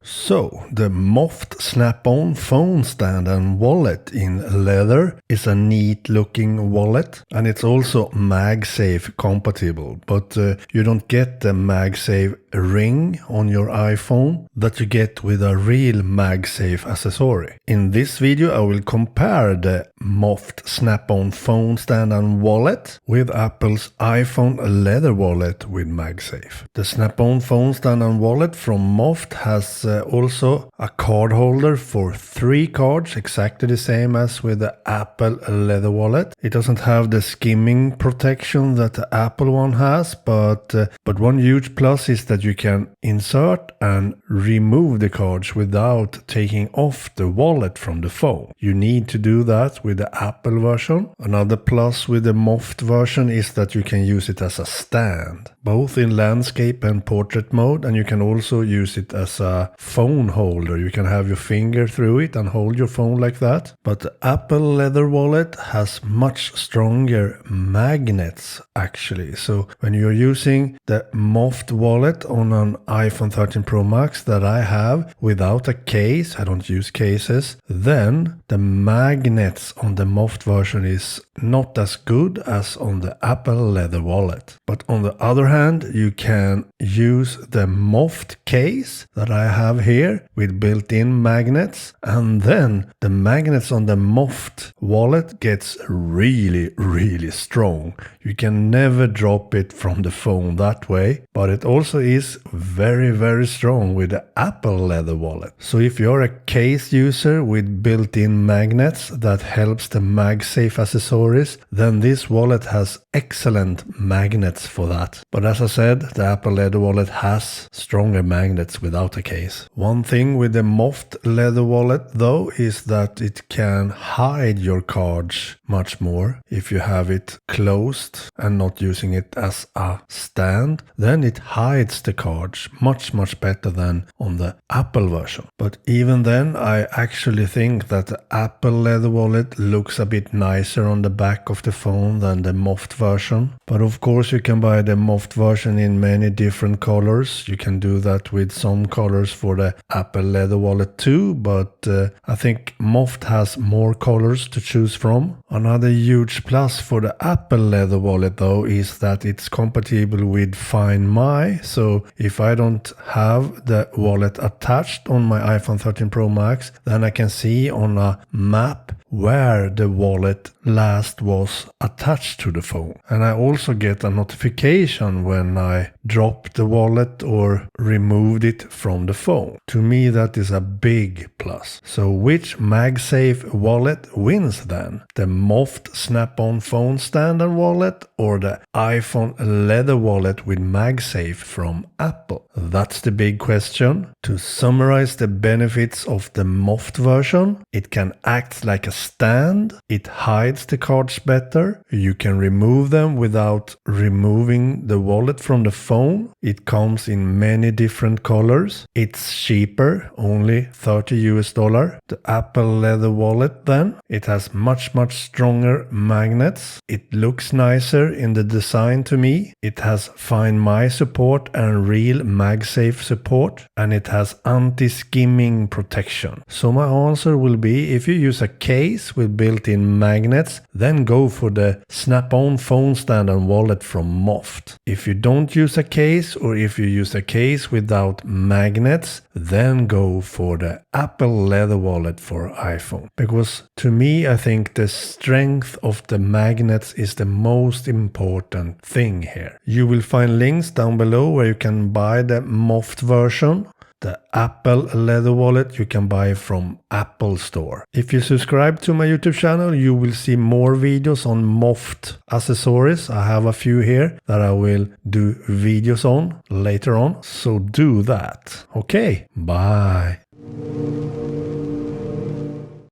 So, the MOFT snap-on phone stand and wallet in leather is a neat looking wallet, and it's also MagSafe compatible, but you don't get the MagSafe ring on your iPhone that you get with a real MagSafe accessory. In this video I will compare the MOFT snap-on phone stand and wallet with Apple's iPhone leather wallet with MagSafe. The snap-on phone stand and wallet from MOFT has also a card holder for 3 cards, exactly the same as with the Apple leather wallet. It doesn't have the skimming protection that the Apple one has, but one huge plus is that you can insert and remove the cards without taking off the wallet from the phone. You need to do that with the Apple version. Another plus with the MOFT version is that you can use it as a stand, both in landscape and portrait mode, and you can also use it as a phone holder. You can have your finger through it and hold your phone like that. But the Apple leather wallet has much stronger magnets actually. So when you're using the MOFT wallet on an iPhone 13 Pro Max that I have without a case, I don't use cases, then the magnets on the MOFT version is not as good as on the Apple leather wallet. But on the other hand, you can use the MOFT case that I have here with built-in magnets, and then the magnets on the MOFT wallet gets really strong. You can never drop it from the phone that way, but it also is very strong with the Apple leather wallet. So if you're a case user with built-in magnets that helps the MagSafe accessories, then this wallet has excellent magnets for that. But as I said, the Apple leather wallet has stronger magnets without a case. One thing with the MOFT leather wallet though is that it can hide your cards much more. If you have it closed and not using it as a stand, then it hides the cards much better than on the Apple version. But even then, I actually think that the Apple leather wallet looks a bit nicer on the back of the phone than the MOFT version. But of course you can buy the MOFT version in many different colors. You can do that with some colors for the Apple leather wallet too, but I think MOFT has more colors to choose from. Another huge plus for the Apple leather wallet though is that it's compatible with Find My. So if I don't have the wallet attached on my iPhone 13 Pro Max, then I can see on a map where the wallet last was attached to the phone. And I also get a notification when I dropped the wallet or removed it from the phone. To me that is a big plus. So which MagSafe wallet wins then? The MOFT snap-on phone stand and wallet or the iPhone leather wallet with MagSafe from Apple? That's the big question. To summarize the benefits of the MOFT version, it can act like a stand, it hides the cards better, you can remove them without removing the wallet from the phone, it comes in many different colors, it's cheaper, only $30. The Apple leather wallet then, it has much stronger magnets, it looks nicer in the design to me, it has Find My support and real MagSafe support, and it has anti-skimming protection. So my answer will be, if you use a case with built-in magnets, then go for the snap-on phone stand and wallet from MOFT. If you don't use a case, or if you use a case without magnets, then go for the Apple leather wallet for iPhone. Because to me, I think the strength of the magnets is the most important thing here. You will find links down below where you can buy the MOFT version. The Apple leather wallet you can buy from Apple Store. If you subscribe to my YouTube channel, you will see more videos on MOFT accessories. I have a few here that I will do videos on later on, so do that. Okay, bye.